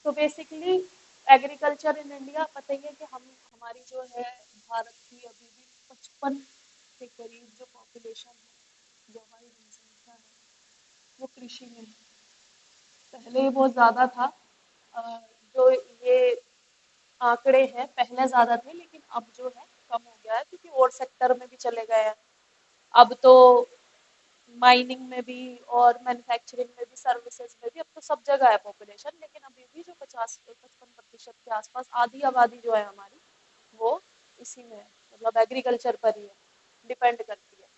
तो basically agriculture in India, पता ही है कि हम हमारी जो है भारत की अभी भी 55 के करीब जो पॉपुलेशन है, जो हमारी जनसंख्या है, वो कृषि में है। पहले ही बहुत ज़्यादा था। अ, जो ये आंकड़े हैं पहले ज़्यादा थे, लेकिन अब जो है कम हो गया है, क्योंकि और सेक्टर में भी चले गए हैं। अब तो माइनिंग में भी और मैन्युफैक्चरिंग में भी, सर्विसेज में भी, अब तो सब जगह है पॉपुलेशन। लेकिन अभी भी जो 50-55% के आसपास आधी आबादी जो है हमारी, वो इसी में है, मतलब एग्रीकल्चर पर ही है, डिपेंड करती है।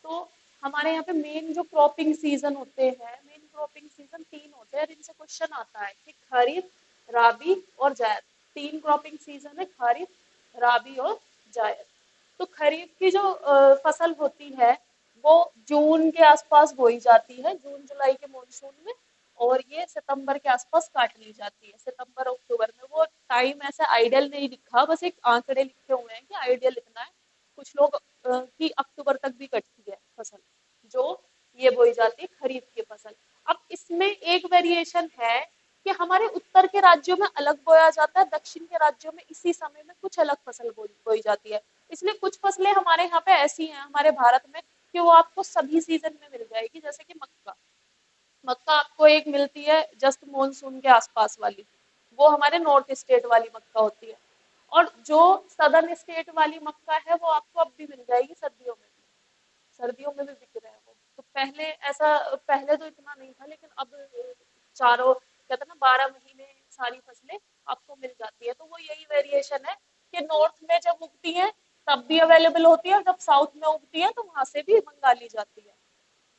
तो हमारे यहाँ पे मेन जो क्रॉपिंग सीजन होते हैं, मेन क्रॉपिंग सीजन 3 होते हैं, और इनसे क्वेश्चन आता है कि खरीफ, राबी और जायद। 3 क्रॉपिंग सीजन है, खरीफ, राबी और जायद। तो खरीफ की जो फसल होती है, वो जून के आसपास बोई जाती है, जून जुलाई के मॉनसून में। और ये सितंबर के आसपास काट ली जाती है, सितंबर अक्टूबर में। वो टाइम ऐसे आइडियल नहीं लिखा, बस एक आंकड़े लिखे हुए हैं कि आइडियल इतना है। कुछ लोग की अक्टूबर तक भी कटती है फसल, जो ये बोई जाती है खरीफ की फसल। अब इसमें एक वेरिएशन है कि हमारे उत्तर के राज्यों में अलग बोया जाता है, दक्षिण के राज्यों में इसी समय में कुछ अलग फसल बोई जाती है। इसलिए कुछ फसलें हमारे यहाँ पे ऐसी हैं हमारे भारत में कि वो आपको सभी सीजन में मिल जाएगी, जैसे कि मक्का। मक्का आपको एक मिलती है जस्ट मॉनसून के आसपास वाली, वो हमारे नॉर्थ स्टेट वाली मक्का होती है। और जो सदर्न स्टेट वाली मक्का है, वो आपको अब भी मिल जाएगी सर्दियों में भी, सर्दियों में भी बिक रहे हैं वो। तो पहले ऐसा, पहले तो इतना नहीं था, लेकिन अब चारों, कहते हैं ना, 12 महीने सारी फसलें आपको मिल जाती है। तो वो यही वेरिएशन है कि नॉर्थ में जब उगती है तब भी अवेलेबल होती है, और जब साउथ में उगती है तो वहां से भी मंगा ली जाती है।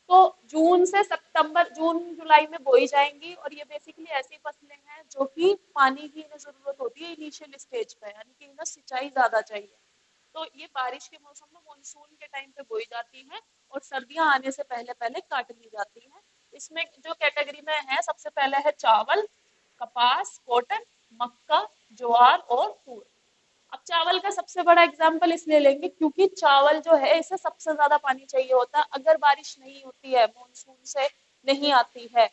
तो जून से सितंबर, जून जुलाई में बोई जाएंगी। और ये बेसिकली ऐसी फसलें हैं जो कि पानी की इन्हें जरूरत होती है इनिशियल स्टेज पे, यानी कि इन्हें सिंचाई ज्यादा चाहिए। तो ये बारिश के मौसम में मानसून के टाइम पे बोई जाती है, और सर्दियां आने से पहले पहले काट ली जाती है। इसमें जो कैटेगरी में है, सबसे पहले है चावल, कपास, कॉटन, मक्का, ज्वार और तूर। अब चावल का सबसे बड़ा एग्जाम्पल इसलिए लेंगे क्योंकि चावल जो है, इसे सबसे ज्यादा पानी चाहिए होता है। अगर बारिश नहीं होती है, मानसून से नहीं आती है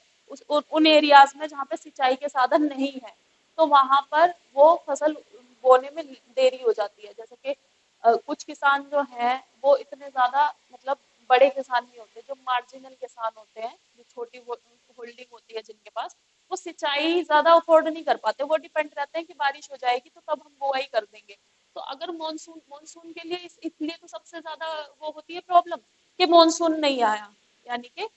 उन एरियाज में जहाँ पे सिंचाई के साधन नहीं है, तो वहां पर वो फसल बोने में देरी हो जाती है। जैसे कि कुछ किसान जो हैं, वो इतने ज्यादा, मतलब बड़े किसान नहीं होते, जो मार्जिनल किसान होते हैं, जो छोटी होल्डिंग होती है जिनके पास, वो सिंचाई ज्यादा अफोर्ड नहीं कर पाते। वो डिपेंड रहते हैं कि बारिश हो जाएगी तो तब हम बुआई कर देंगे। तो अगर मानसून मानसून के लिए इसलिए तो सबसे ज्यादा वो होती है प्रॉब्लम कि मानसून नहीं आया, यानी कि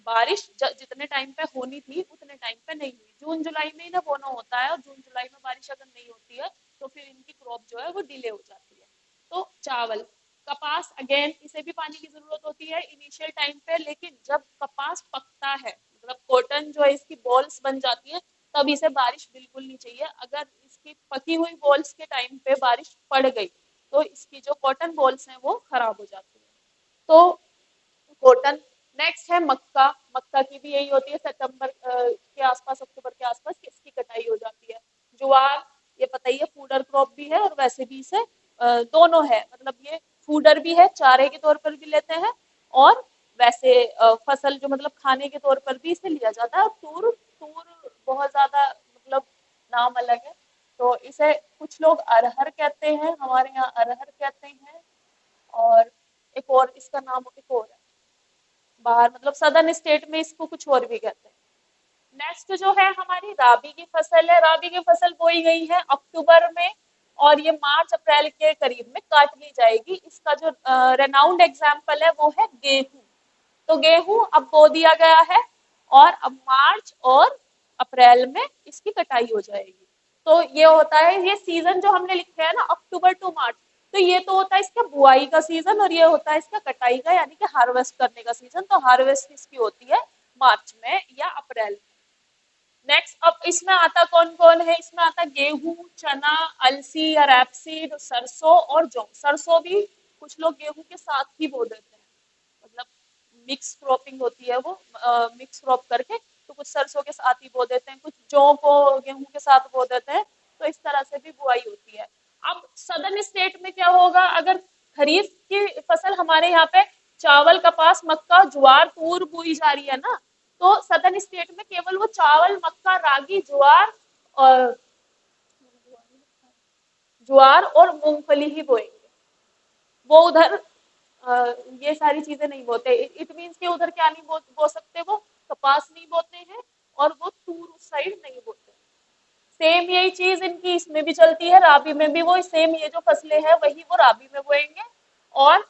बारिश जितने टाइम पे होनी थी उतने टाइम पे नहीं हुई। जून जुलाई में इन्हें बोना होता है, और जून जुलाई में बारिश अगर नहीं होती है तो फिर इनकी क्रॉप जो है वो डिले हो जाती है। तो चावल, कपास, अगेन इसे भी पानी की जरूरत होती है इनिशियल टाइम पे, लेकिन जब कपास पकता है, मतलब कॉटन जो है इसकी बॉल्स बन जाती है, तब इसे बारिश बिल्कुल नहीं चाहिए। अगर इसकी पकी हुई बॉल्स के टाइम पे बारिश पड़ गई तो इसकी जो कॉटन बॉल्स हैं वो खराब हो जाती है। तो कॉटन। नेक्स्ट है मक्का। मक्का की भी यही होती है, सितंबर के आसपास, अक्टूबर के आसपास इसकी कटाई हो जाती है। ज्वार, ये पता ही है, फूडर क्रॉप भी है और वैसे भी इसे दोनों है, मतलब ये फूडर भी है, चारे के तौर पर भी लेते हैं, और वैसे फसल जो मतलब खाने के तौर पर भी इसे लिया जाता है। और तूर, तूर बहुत ज्यादा, मतलब नाम अलग है, तो इसे कुछ लोग अरहर कहते हैं, हमारे यहाँ अरहर कहते हैं। और एक और इसका नाम एक और है बाहर, मतलब सदर्न स्टेट में इसको कुछ और भी कहते हैं। नेक्स्ट जो है हमारी राबी की फसल है। राबी की फसल बोई गई है अक्टूबर में, और ये मार्च अप्रैल के करीब में काट ली जाएगी। इसका जो रेनाउंड एग्जाम्पल है वो है गेहूं। तो गेहूं अब बो दिया गया है, और अब मार्च और अप्रैल में इसकी कटाई हो जाएगी। तो ये होता है, ये सीजन जो हमने लिखे है ना, अक्टूबर टू मार्च, तो ये तो होता है इसका बुआई का सीजन, और ये होता है इसका कटाई का, यानी कि हार्वेस्ट करने का सीजन। तो हार्वेस्ट इसकी होती है मार्च में या अप्रैल में। नेक्स्ट, अब इसमें आता कौन कौन है, इसमें आता गेहूं, चना, अलसी या रैपसीड, सरसों और जौ। सरसों भी कुछ लोग गेहूं के साथ ही बो देते हैं, मतलब मिक्स क्रॉपिंग होती है वो, मिक्स क्रॉप करके, तो कुछ सरसों के साथ ही बो देते हैं, कुछ जौ को गेहूं के साथ बो देते हैं। तो इस तरह से भी बुआई होती है। अब सदर्न स्टेट में क्या होगा, अगर खरीफ की फसल हमारे यहाँ पे चावल, कपास, मक्का, ज्वार, तूर बोई जा रही है ना, तो सदर्न स्टेट में केवल वो चावल, मक्का, रागी, ज्वार और ज्वार और मूंगफली ही बोएंगे। वो उधर ये सारी चीजें नहीं बोते। इट मीन्स के उधर क्या नहीं बो सकते, वो कपास नहीं बोते हैं और वो तूर उस साइड नहीं बोते। सेम यही चीज इनकी इसमें भी चलती है, राबी में भी वो सेम ये जो फसलें हैं वही वो राबी में बोएंगे। और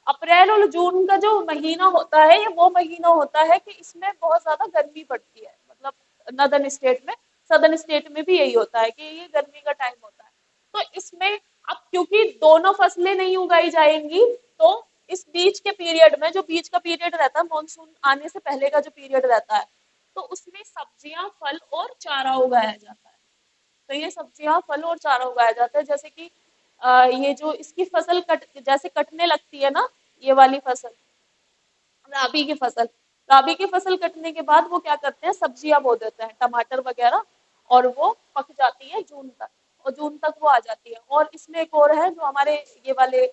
अप्रैल और जून का जो महीना होता है, ये वो महीना होता है कि इसमें बहुत ज्यादा गर्मी पड़ती है, मतलब नॉर्दर्न स्टेट में। सदर्न स्टेट में भी यही होता है कि ये गर्मी का टाइम होता है। तो इसमें अब क्योंकि दोनों फसलें नहीं उगाई जाएंगी, तो इस बीच के पीरियड में, जो बीच का पीरियड रहता है मानसून आने से पहले का जो पीरियड रहता है, तो उसमें सब्जियां, फल और चारा उगाया जाता है। तो ये सब्जियां, फल और चारा उगाया जाता है। जैसे कि ये जो इसकी फसल जैसे कटने लगती है ना, ये वाली फसल, राबी की फसल, राबी की फसल कटने के बाद वो क्या करते हैं, सब्जियां बो देते हैं, टमाटर वगैरह, और वो पक जाती है जून तक, और जून तक वो आ जाती है। और इसमें एक और है जो हमारे ये वाले,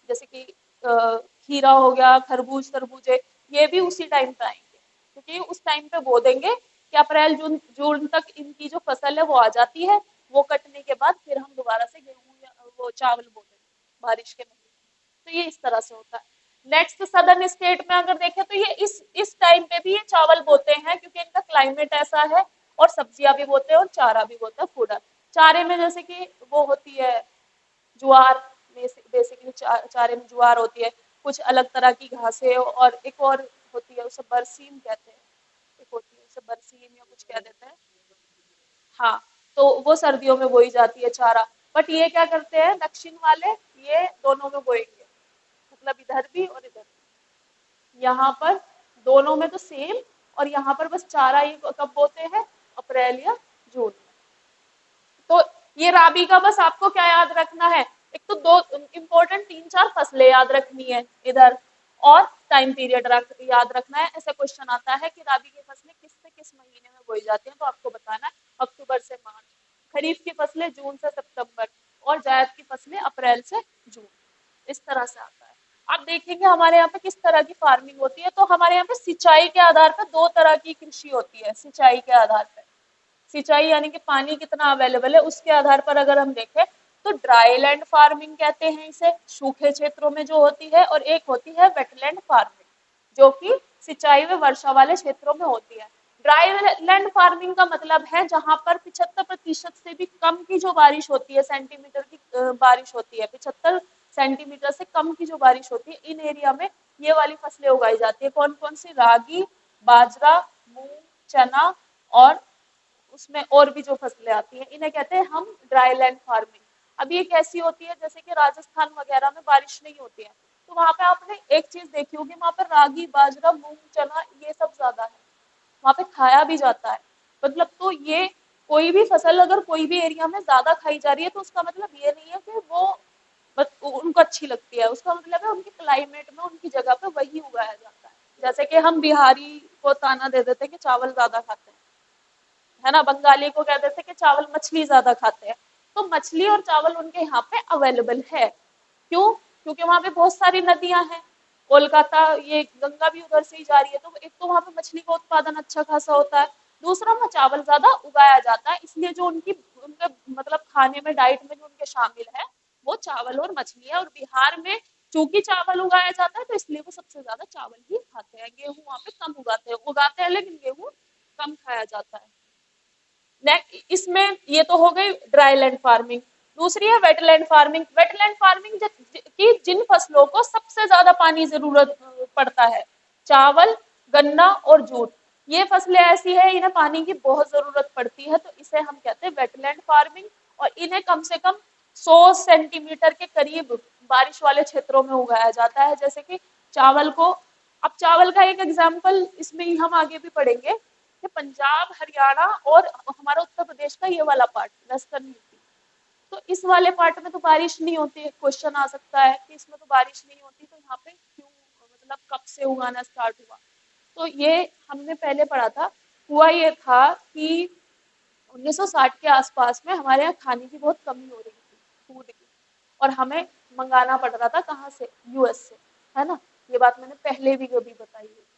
जैसे कि खीरा हो गया, खरबूज, तरबूजे, ये भी उसी टाइम पे आएंगे, क्योंकि उस टाइम पे बो देंगे कि अप्रैल जून जून तक इनकी जो फसल है वो आ जाती है। वो कटने के बाद फिर हम दोबारा से गेहूं या वो चावल बो देंगे बारिश के महीने। तो ये इस तरह से होता है। नेक्स्ट सदर्न स्टेट में अगर देखें तो ये इस टाइम पे भी ये चावल बोते हैं, क्योंकि इनका क्लाइमेट ऐसा है। और सब्जियां भी बोते हैं और चारा भी बोते हैं, फूडर। चारे में जैसे कि वो होती है ज्वार, बेसिकली चारे में ज्वार होती है, कुछ अलग तरह की घासें, और एक और होती है उसे बरसीम कहते हैं, एक होती है उसे बरसीम या कुछ कह देते हैं। हाँ, तो वो सर्दियों में बोई जाती है चारा। बट ये क्या करते हैं दक्षिण वाले, ये दोनों में बोएंगे, मतलब इधर भी और इधर भी। यहाँ पर दोनों में तो सेम, और यहाँ पर बस चारा ये कब बोते हैं, अप्रैल या जून। तो ये राबी का बस आपको क्या याद रखना है, एक तो दो इंपॉर्टेंट तीन चार फसलें याद रखनी है इधर, और टाइम पीरियड याद रखना है। ऐसा क्वेश्चन आता है कि राबी की फसलें किस से किस महीने में बोई जाती हैं, तो आपको बताना है अक्टूबर से मार्च, खरीफ की फसलें जून से सितंबर, और जायद की फसलें अप्रैल से जून। इस तरह से आता है। आप देखेंगे हमारे यहाँ पे किस तरह की फार्मिंग होती है, तो हमारे यहाँ पे सिंचाई के आधार पर दो तरह की कृषि होती है। सिंचाई के आधार पर, सिंचाई यानी कि पानी कितना अवेलेबल है उसके आधार पर अगर हम देखें, तो ड्राई लैंड फार्मिंग कहते हैं इसे, सूखे क्षेत्रों में जो होती है, और एक होती है वेटलैंड फार्मिंग, जो कि सिंचाई व वर्षा वाले क्षेत्रों में होती है। ड्राई लैंड फार्मिंग का मतलब है जहां पर 75% से भी कम की जो बारिश होती है, सेंटीमीटर की बारिश होती है, 75 सेंटीमीटर से कम की जो बारिश होती है, इन एरिया में ये वाली फसलें उगाई जाती है। कौन कौन सी, रागी, बाजरा, मूंग, चना, और उसमें और भी जो फसलें आती हैं, इन्हें कहते हैं हम ड्राई लैंड फार्मिंग। अब ये कैसी होती है, जैसे कि राजस्थान वगैरह में बारिश नहीं होती है, तो वहां पे आपने एक चीज देखी होगी, वहां पर रागी, बाजरा, मूंग, चना ये सब ज्यादा है, वहां पे खाया भी जाता है। मतलब तो ये कोई भी फसल अगर कोई भी एरिया में ज्यादा खाई जा रही है, तो उसका मतलब ये नहीं है कि वो बस उनको अच्छी लगती है, उसका मतलब है उनके क्लाइमेट में, उनकी जगह पे वही उगाया जाता है। जैसे कि हम बिहारी को ताना दे देते हैं कि चावल ज्यादा खाते हैं, है ना, बंगाली को कह देते हैं कि चावल मछली ज्यादा खाते हैं। तो मछली और चावल उनके यहाँ पे अवेलेबल है। क्यों? क्योंकि वहां पे बहुत सारी नदियां हैं, कोलकाता, ये गंगा भी उधर से ही जा रही है, तो एक तो वहां पे मछली का उत्पादन अच्छा खासा होता है, दूसरा वहाँ चावल ज्यादा उगाया जाता है, इसलिए जो उनके मतलब खाने में, डाइट में जो उनके शामिल है, वो चावल और मछली है। और बिहार में चूंकि चावल उगाया जाता है, तो इसलिए वो सबसे ज्यादा चावल ही खाते हैं। गेहूं वहां पे कम उगाते हैं, लेकिन गेहूं कम खाया जाता है। नेक्स्ट इसमें ये तो हो गई ड्राई लैंड फार्मिंग। दूसरी है वेटलैंड फार्मिंग। वेटलैंड फार्मिंग की जिन फसलों को सबसे ज्यादा पानी जरूरत पड़ता है, चावल, गन्ना और जूट, ये फसलें ऐसी है इन्हें पानी की बहुत जरूरत पड़ती है, तो इसे हम कहते हैं वेटलैंड फार्मिंग। और इन्हें कम से कम 100 सेंटीमीटर के करीब बारिश वाले क्षेत्रों में उगाया जाता है। जैसे कि चावल को, अब चावल का एक एग्जाम्पल इसमें ही हम आगे भी पढ़ेंगे कि पंजाब, हरियाणा और हमारा उत्तर प्रदेश का ये वाला पार्ट, वेस्टर्न यूपी, तो इस वाले पार्ट में तो बारिश नहीं होती। क्वेश्चन आ सकता है कि इसमें तो बारिश नहीं होती, तो यहाँ पे क्यों, मतलब कब से उगाना स्टार्ट हुआ। तो ये हमने पहले पढ़ा था। हुआ ये था कि 1960 के आसपास में हमारे यहाँ खाने की बहुत कमी हो रही थी, फूड की, और हमें मंगाना पड़ रहा था कहाँ से, यूएस से, है ना। ये बात मैंने पहले भी कभी बताई है।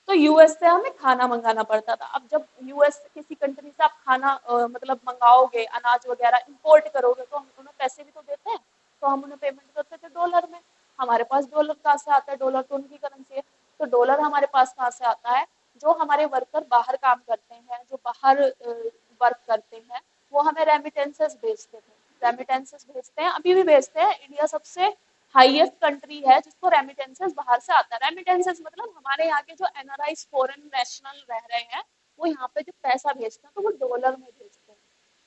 तो यूएस से हमें खाना मंगाना पड़ता था। अब जब यूएस किसी कंट्री से आप खाना मतलब मंगाओगे, अनाज वगैरह इंपोर्ट करोगे, तो हम उन्हें पैसे भी तो देते हैं, तो हम उन्हें पेमेंट करते थे डॉलर में। हमारे पास डॉलर कहाँ से आता है? डॉलर तो उनकी करेंसी है। तो डॉलर हमारे पास कहाँ से आता है? जो हमारे वर्कर बाहर काम करते हैं, जो बाहर वर्क करते हैं, वो हमें रेमिटेंसेस भेजते थे। रेमिटेंसेस भेजते हैं, अभी भी भेजते हैं। इंडिया सबसे हाईएस्ट कंट्री है जिसको रेमिटेंसेस बाहर से आता है। रेमिटेंसेस मतलब हमारे यहाँ के जो एनआरआईज फॉरेन नेशनल रह रहे हैं, वो यहाँ पे जो पैसा भेजते हैं तो वो डॉलर में भेजते हैं।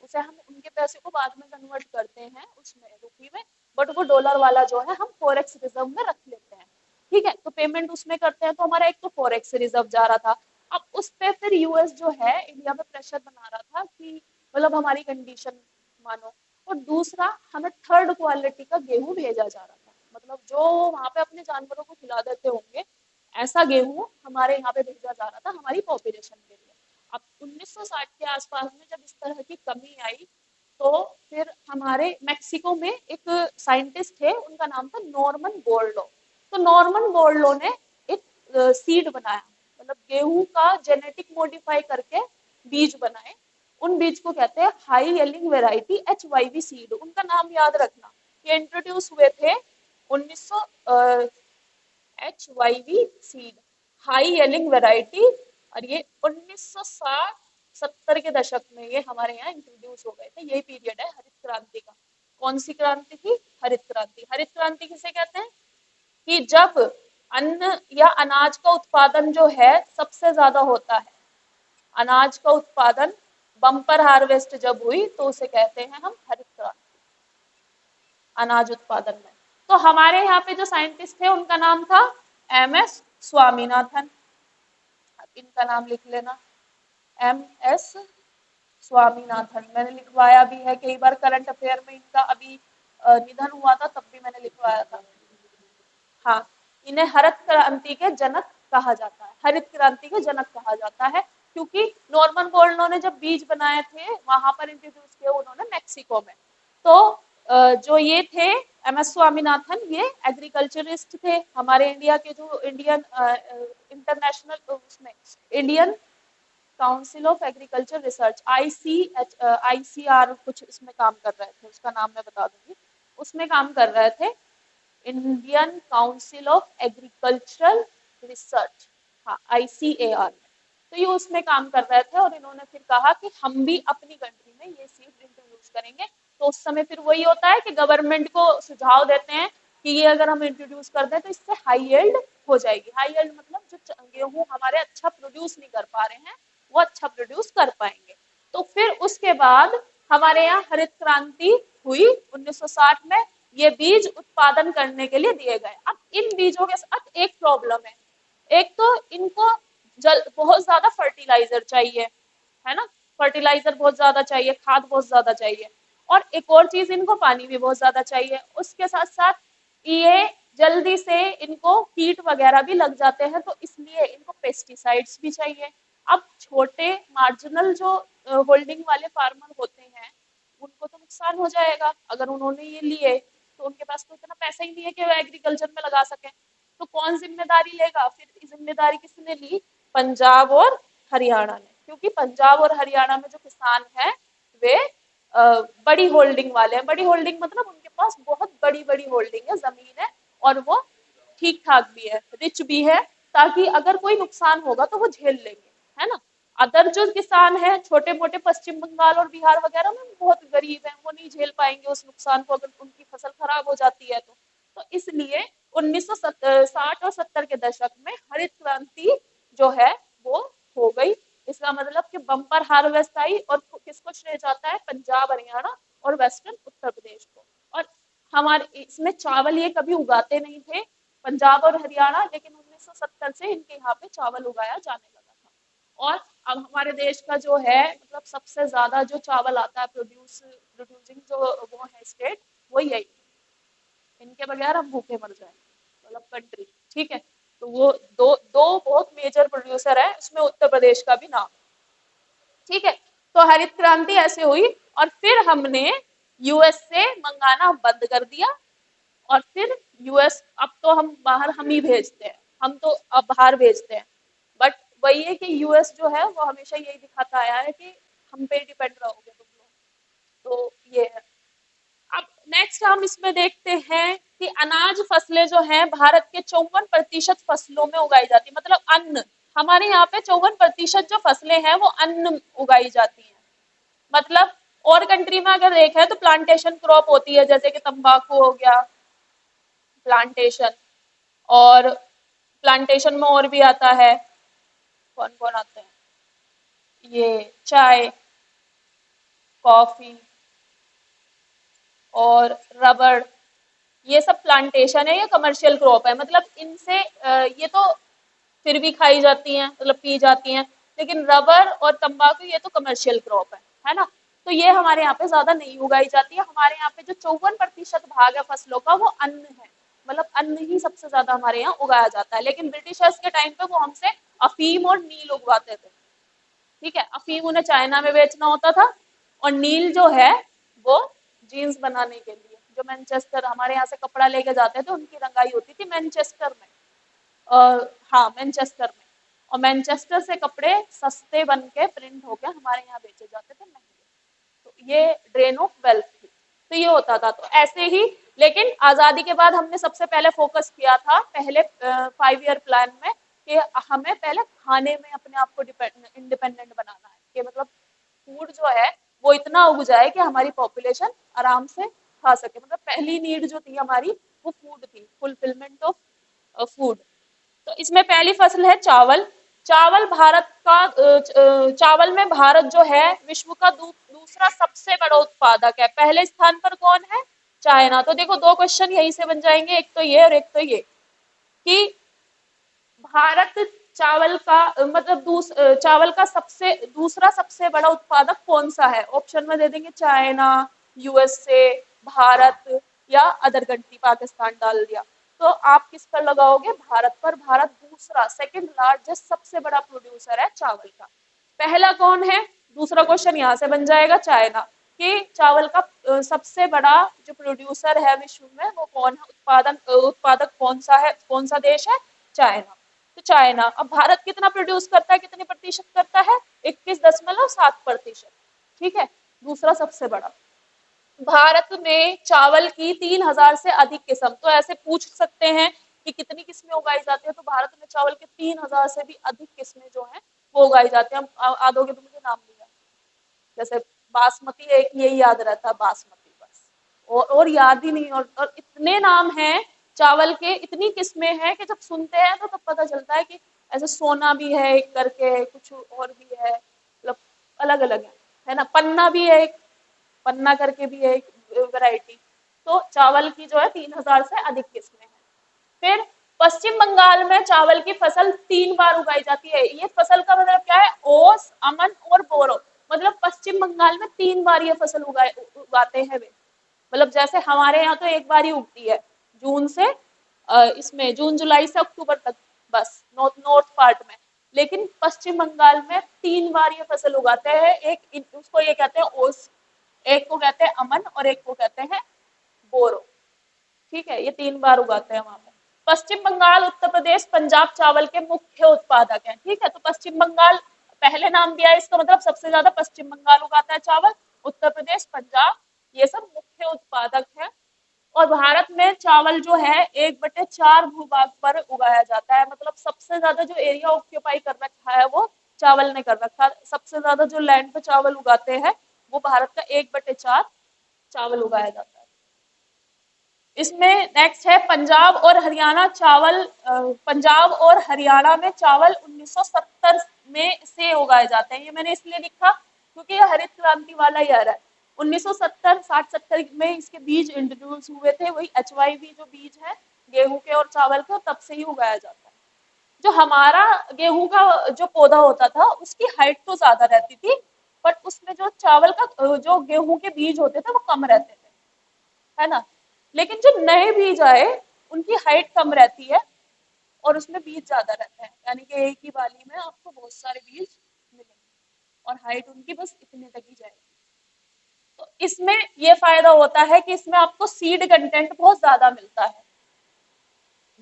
उसे हम उनके पैसे को बाद में कन्वर्ट करते हैं उसमें रुपी में, बट वो डॉलर वाला जो है हम फॉरेक्स रिजर्व में रख लेते हैं। ठीक है, तो पेमेंट उसमें करते हैं, तो हमारा एक तो फॉरेक्स रिजर्व जा रहा था। अब उस पे फिर यूएस जो है इंडिया में प्रेशर बना रहा था कि मतलब हमारी कंडीशन मानो। और दूसरा, हमें थर्ड क्वालिटी का गेहूं भेजा जा रहा था, मतलब जो वहां पे अपने जानवरों को खिला देते होंगे, ऐसा गेहूं हमारे यहाँ पे भेजा जा रहा था हमारी पॉपुलेशन के लिए। अब 1960 के आसपास में जब इस तरह की कमी आई, तो फिर हमारे मेक्सिको में एक साइंटिस्ट थे, उनका नाम था नॉर्मन बोरलो। तो नॉर्मन बोरलो ने एक सीड बनाया, मतलब गेहूं का जेनेटिक मॉडिफाई करके बीज बनाए। उन बीज को कहते हैं high yielding variety HYV seed. उनका नाम याद रखना। ये इंट्रोड्यूस हुए थे 1900 HYV seed, high yielding variety. और ये 1960-70 के दशक में ये हमारे यहाँ इंट्रोड्यूस हो गए थे। यही पीरियड है हरित क्रांति का। कौन सी क्रांति थी? हरित क्रांति। हरित क्रांति किसे कहते हैं? कि जब अन्न या अनाज का उत्पादन जो है सबसे ज्यादा होता है, अनाज का उत्पादन बम्पर हार्वेस्ट जब हुई, तो उसे कहते हैं हम हरित क्रांति, अनाज उत्पादन में। तो हमारे यहाँ पे जो साइंटिस्ट थे उनका नाम था MS स्वामीनाथन। इनका नाम लिख लेना, MS स्वामीनाथन। मैंने लिखवाया भी है कई बार, करंट अफेयर में इनका अभी निधन हुआ था तब भी मैंने लिखवाया था। हाँ, इन्हें हरित क्रांति के जनक कहा जाता है, हरित क्रांति के जनक कहा जाता है, क्योंकि नॉर्मन बोरलो ने जब बीज बनाए थे वहां पर इंट्रोड्यूस किए उन्होंने मेक्सिको में। तो जो ये थे MS स्वामीनाथन, ये एग्रीकल्चरिस्ट थे। हमारे इंडिया के जो इंडियन इंटरनेशनल उसमें Indian council of agriculture research ICR कुछ इसमें काम कर रहे थे, उसका नाम मैं बता दूंगी। उसमें काम कर रहे थे, Indian council of agricultural research, हाँ ICAR में। तो ये उसमें काम कर रहे थे और इन्होंने फिर कहा कि हम भी अपनी कंट्री में ये सीड इंट्रोड्यूस करेंगे। तो उस समय फिर वही होता है कि गवर्नमेंट को सुझाव देते हैं कि ये अगर हम इंट्रोड्यूस कर दें तो इससे हाई यील्ड हो जाएगी। हाई यील्ड मतलब जो गेहूं हमारे अच्छा प्रोड्यूस नहीं कर पा रहे हैं, वो अच्छा प्रोड्यूस कर पाएंगे। तो फिर उसके बाद हमारे यहाँ हरित क्रांति हुई 1960 में। ये बीज उत्पादन करने के लिए दिए गए। अब इन बीजों के साथ एक प्रॉब्लम है, एक तो इनको बहुत ज्यादा फर्टिलाइजर चाहिए, है ना, फर्टिलाइजर बहुत ज्यादा चाहिए, खाद बहुत ज्यादा चाहिए, और एक और चीज इनको पानी भी बहुत ज्यादा चाहिए। उसके साथ साथ ये जल्दी से इनको कीट वगैरह भी लग जाते हैं, तो इसलिए इनको पेस्टिसाइड्स भी चाहिए। अब छोटे मार्जिनल जो होल्डिंग वाले फार्मर होते हैं, उनको तो नुकसान हो जाएगा अगर उन्होंने ये लिए, तो उनके पास तो इतना पैसा ही नहीं है कि वो एग्रीकल्चर में लगा सके। तो कौन जिम्मेदारी लेगा? फिर जिम्मेदारी किसने ली? पंजाब और हरियाणा ने, क्योंकि पंजाब और हरियाणा में जो किसान हैं वे बड़ी होल्डिंग वाले हैं। बड़ी होल्डिंग मतलब उनके पास बहुत बड़ी बड़ी होल्डिंग है, जमीन है, और वो ठीक ठाक भी है, रिच भी है, ताकि अगर कोई नुकसान होगा तो वो झेल लेंगे, है ना। अदर जो किसान है छोटे मोटे पश्चिम बंगाल और बिहार वगैरह में, बहुत गरीब है, वो नहीं झेल पाएंगे उस नुकसान को अगर उनकी फसल खराब हो जाती है तो इसलिए 1960 और 70 के दशक में हरित क्रांति जो है वो हो गई। इसका मतलब कि बम्पर हार्वेस्ट आई, और किसको श्रेय जाता है? पंजाब, हरियाणा और वेस्टर्न उत्तर प्रदेश को। और हमारे इसमें चावल ये कभी उगाते नहीं थे पंजाब और हरियाणा, लेकिन 1970 से इनके यहाँ पे चावल उगाया जाने लगा था। और अब हमारे देश का जो है मतलब सबसे ज्यादा जो चावल आता है प्रोड्यूसिंग जो वो है स्टेट, वो यही। इनके बगैर हम भूखे मर जाए, मतलब कंट्री। ठीक है, तो वो दो दो बहुत मेजर प्रोड्यूसर है, उसमें उत्तर प्रदेश का भी नाम। ठीक है, तो हरित क्रांति ऐसे हुई, और फिर हमने यूएस से मंगाना बंद कर दिया। और फिर यूएस, अब तो हम बाहर हम ही भेजते हैं, हम तो अब बाहर भेजते हैं, बट वही है कि यूएस जो है वो हमेशा यही दिखाता आया है कि हम पे डिपेंड रहोगे तुम लोग, तो ये है। अब नेक्स्ट हम इसमें देखते हैं कि अनाज फसलें जो हैं भारत के 54% फसलों में उगाई जाती है, मतलब अन्न। हमारे यहाँ पे 54% जो फसलें हैं वो अन्न उगाई जाती हैं। मतलब और कंट्री में अगर देखें तो प्लांटेशन क्रॉप होती है, जैसे कि तंबाकू हो गया, प्लांटेशन। और प्लांटेशन में और भी आता है, कौन कौन आते हैं, ये चाय, कॉफी और रबड़, ये सब प्लांटेशन है, ये कमर्शियल क्रॉप है। मतलब इनसे ये तो फिर भी खाई जाती हैं, मतलब पी जाती हैं, लेकिन रबर और तंबाकू ये तो कमर्शियल क्रॉप है ना। तो ये हमारे यहाँ पे ज्यादा नहीं उगाई जाती है। हमारे यहाँ पे जो 54% भाग है फसलों का वो अन्न है, मतलब अन्न ही सबसे ज्यादा हमारे यहाँ उगाया जाता है। लेकिन ब्रिटिशर्स के टाइम पे वो हमसे अफीम और नील उगवाते थे, ठीक है। अफीम उन्हें चाइना में बेचना होता था, और नील जो है वो जीन्स बनाने के लिए, जो मैनचेस्टर हमारे यहाँ से कपड़ा लेके जाते थे उनकी रंगाई होती थी मैनचेस्टर में। हाँ, मैनचेस्टर में। और मैनचेस्टर से कपड़े सस्ते बन के प्रिंट होके हमारे यहाँ बेचे जाते थे महंगे। तो ये ड्रेन ऑफ वेल्थ थी, तो ये होता था। तो ऐसे ही, लेकिन आजादी के बाद हमने सबसे पहले फोकस किया था पहले 5 ईयर प्लान में कि हमें पहले खाने में अपने आप को इंडिपेंडेंट बनाना है, कि मतलब फूड जो है वो इतना उग जाए कि हमारी पॉपुलेशन आराम से खा सके। मतलब पहली नीड जो थी हमारी वो फूड थी, फुलफिलमेंट ऑफ फूड। तो इसमें पहली फसल है चावल। चावल भारत का चावल में भारत जो है विश्व का दूसरा सबसे बड़ा उत्पादक है। पहले स्थान पर कौन है? चाइना। तो देखो दो क्वेश्चन यहीं से बन जाएंगे, एक तो ये और एक तो ये, कि भारत चावल का मतलब चावल का सबसे दूसरा सबसे बड़ा उत्पादक कौन सा है? ऑप्शन में दे देंगे चाइना, यूएसए, भारत या अदर कंट्री, पाकिस्तान डाल दिया। तो आप किस पर लगाओगे? भारत पर। भारत दूसरा, सेकंड लार्जेस्ट, सबसे बड़ा प्रोड्यूसर है चावल का। पहला कौन है? दूसरा क्वेश्चन यहाँ से बन जाएगा चाइना, कि चावल का सबसे बड़ा जो प्रोड्यूसर है विश्व में वो कौन है? उत्पादक कौन सा है, कौन सा देश है? चाइना। तो चाइना। अब भारत कितना प्रोड्यूस करता है, कितने प्रतिशत करता है? 21.7%, ठीक है, दूसरा सबसे बड़ा। भारत में चावल की 3,000 से अधिक किस्म। तो ऐसे पूछ सकते हैं कि कितनी किस्में उगाई जाती है, तो भारत में चावल की 3,000 से भी अधिक किस्में जो हैं वो उगाई जाती हैं। हम आदोगे तो मुझे नाम लिया, जैसे बासमती, एक यही याद रहता है बासमती, बस। और याद ही नहीं। और इतने नाम हैं चावल के, इतनी किस्में हैं कि जब सुनते हैं तो तब पता चलता है कि ऐसे सोना भी है एक करके, कुछ और भी है, मतलब अलग अलग है ना। पन्ना भी है एक, पन्ना करके भी है एक वैरायटी। तो चावल की जो है 3,000 से अधिक किस्में हैं। फिर पश्चिम बंगाल में चावल की फसल 3 बार उगाई जाती है। ये फसल का मतलब क्या है? ओस, अमन और बोरो। मतलब पश्चिम बंगाल में 3 बार ये फसल उगाते हैं वे। मतलब जैसे हमारे यहाँ तो एक बार ही उगती है, जून से इसमें जून जुलाई से अक्टूबर तक, बस नॉर्थ पार्ट में। लेकिन पश्चिम बंगाल में 3 बार ये फसल उगाते हैं। एक उसको ये कहते हैं ओस, एक को कहते हैं अमन और एक को कहते हैं बोरो, ठीक है। ये 3 बार उगाते हैं वहां पे। पश्चिम बंगाल, उत्तर प्रदेश, पंजाब चावल के मुख्य उत्पादक हैं, ठीक है। तो पश्चिम बंगाल पहले नाम दिया है, इसका मतलब सबसे ज्यादा पश्चिम बंगाल उगाता है चावल। उत्तर प्रदेश, पंजाब, ये सब मुख्य उत्पादक हैं। और भारत में चावल जो है 1/4 भूभाग पर उगाया जाता है। मतलब सबसे ज्यादा जो एरिया ऑक्यूपाई कर रखा है वो चावल ने कर रखा है। सबसे ज्यादा जो लैंड पे चावल उगाते हैं वो भारत का 1/4 चावल उगाया जाता है। इसमें नेक्स्ट है पंजाब और हरियाणा चावल। पंजाब और हरियाणा में चावल 1970 में से उगाए जाते हैं। ये मैंने इसलिए लिखा क्योंकि ये हरित क्रांति वाला ईयर है। 1970, 60-70 में इसके बीज इंट्रोड्यूस हुए थे, वही HYV जो बीज है गेहूं के और चावल के, तब से ही उगाया जाता है। जो हमारा गेहूं का जो पौधा होता था उसकी हाइट तो ज्यादा रहती थी, बट उसमें जो चावल का जो गेहूं के बीज होते थे वो कम रहते थे, है ना। लेकिन जो नए बीज आए उनकी हाइट कम रहती है और उसमें बीज ज्यादा रहते हैं, यानी कि एक ही बाली में आपको बहुत सारे बीज मिलेंगे और हाइट उनकी बस इतने तक ही जाएगी। तो इसमें ये फायदा होता है कि इसमें आपको सीड कंटेंट बहुत ज्यादा मिलता है।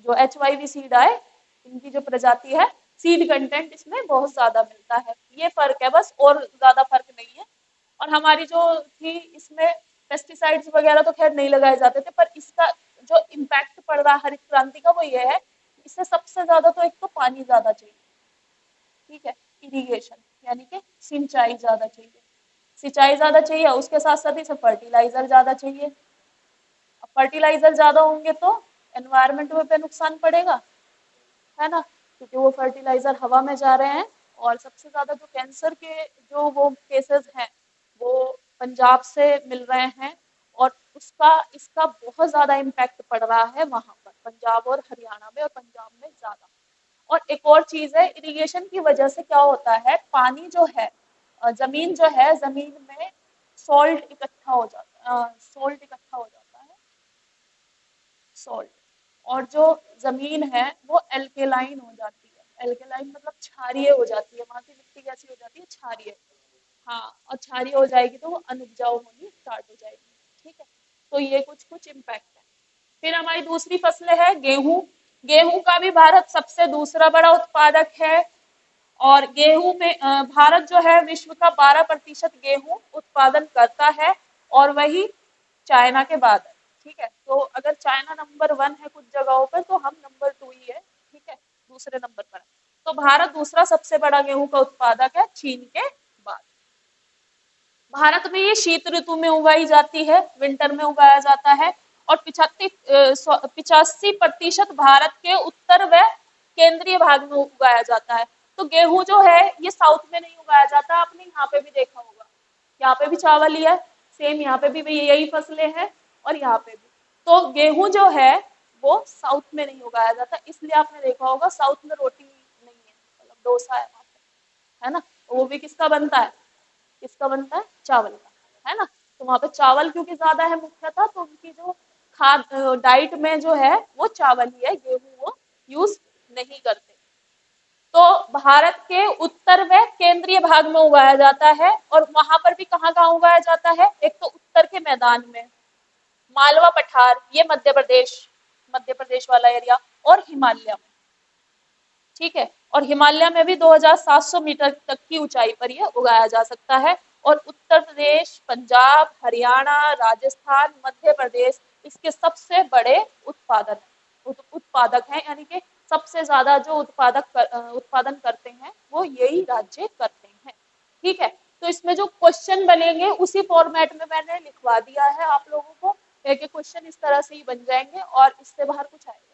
जो HYV सीड आए इनकी जो प्रजाति है सीड कंटेंट इसमें बहुत ज्यादा मिलता है। ये फर्क है बस, और ज्यादा फर्क नहीं है। और हमारी जो थी इसमें पेस्टिसाइड्स वगैरह तो खैर नहीं लगाए जाते थे, पर इसका जो इम्पैक्ट पड़ रहा है हरित क्रांति का वो ये है, इससे सबसे ज्यादा तो एक तो पानी ज्यादा चाहिए, ठीक है, इरिगेशन यानी कि सिंचाई ज्यादा चाहिए, सिंचाई ज्यादा चाहिए, उसके साथ साथ इसे फर्टिलाइजर ज्यादा चाहिए। अब फर्टिलाइजर ज्यादा होंगे तो एनवायरमेंट पे नुकसान पड़ेगा, है ना, क्योंकि वो फर्टिलाइजर हवा में जा रहे हैं। और सबसे ज्यादा जो कैंसर के जो वो केसेस हैं वो पंजाब से मिल रहे हैं, और उसका इसका बहुत ज्यादा इम्पैक्ट पड़ रहा है वहां पर पंजाब और हरियाणा में, और पंजाब में ज्यादा। और एक और चीज है, इरिगेशन की वजह से क्या होता है, पानी जो है जमीन जो है, जमीन में सॉल्ट इकट्ठा हो जाता है, सॉल्ट। और जो जमीन है वो एल्केलाइन हो जाती है, एल्केलाइन मतलब क्षारीय हो जाती है, वहां की मिट्टी कैसी हो जाती है, क्षारीय। हाँ, और क्षारीय हो जाएगी तो वो अनउपजाऊ होनी स्टार्ट हो जाएगी, ठीक है। तो ये कुछ कुछ इम्पैक्ट है। फिर हमारी दूसरी फसलें है गेहूं। गेहूं का भी भारत सबसे दूसरा बड़ा उत्पादक है। और गेहूं में भारत जो है विश्व का 12% गेहूं उत्पादन करता है, और वही चाइना के बाद है, ठीक है। तो अगर चाइना नंबर 1 है कुछ जगहों पर, तो हम नंबर 2 ही है, ठीक है, दूसरे नंबर पर है। तो भारत दूसरा सबसे बड़ा गेहूं का उत्पादक है चीन के बाद। भारत में ये शीत ऋतु में उगाई जाती है, विंटर में उगाया जाता है। और 85% भारत के उत्तर व केंद्रीय भाग में उगाया जाता है। तो गेहूं जो है ये साउथ में नहीं उगाया जाता, आपने यहाँ पे भी देखा होगा, यहाँ पे भी चावल ही है, सेम यहाँ पे भी यही फसलें हैं, और यहाँ पे भी। तो गेहूं जो है वो साउथ में नहीं उगाया जाता, इसलिए आपने देखा होगा साउथ में रोटी नहीं है, मतलब डोसा है वहाँ पे, है ना। वो भी किसका बनता है, किसका बनता है, चावल का, है ना। तो वहां पे चावल क्योंकि ज्यादा है मुख्यतः, तो उनकी जो खाद डाइट में जो है वो चावल ही है, गेहूं वो यूज नहीं करते। तो भारत के उत्तर व केंद्रीय भाग में उगाया जाता है, और वहां पर भी कहाँ कहाँ उगाया जाता है, एक तो उत्तर के मैदान में, मालवा पठार, ये मध्य प्रदेश वाला एरिया, और हिमालय में, ठीक है। और हिमालय में भी 2700 मीटर तक की ऊंचाई पर यह उगाया जा सकता है। और उत्तर प्रदेश, पंजाब, हरियाणा, राजस्थान, मध्य प्रदेश इसके सबसे बड़े उत्पादक हैं, यानी कि सबसे ज्यादा जो उत्पादन करते हैं वो यही राज्य करते हैं, ठीक है। तो इसमें जो क्वेश्चन बनेंगे उसी फॉर्मेट में मैंने लिखवा दिया है आप लोगों को, एक एक क्वेश्चन इस तरह से ही बन जाएंगे, और इससे बाहर कुछ आएगा